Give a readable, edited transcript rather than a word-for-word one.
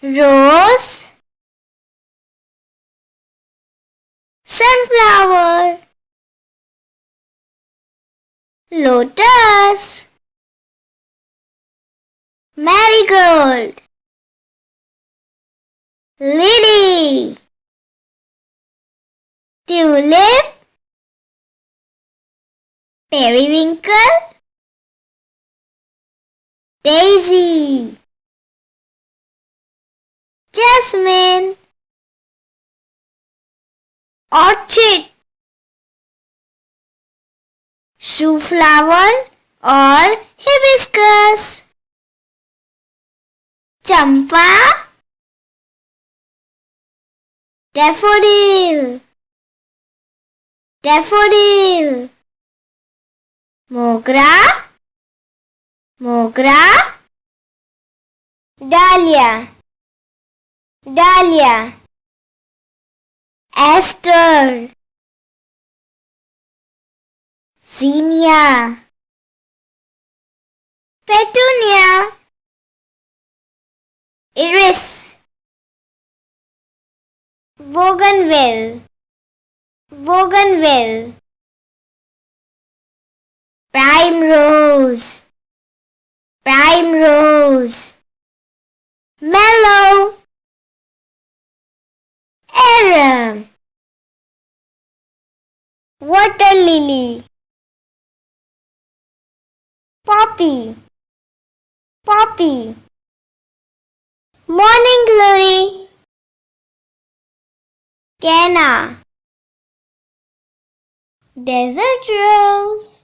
rose, sunflower, lotus, marigold, lily, tulip, periwinkle, daisy, jasmine, orchid, shoe flower or hibiscus, champa, daffodil, daffodil, mogra, mogra, dahlia, dahlia, aster, zinnia, petunia, iris, bougainville, bougainville, primrose, primrose, mallow, arum, water lily, poppy, poppy, morning glory, canna, desert rose.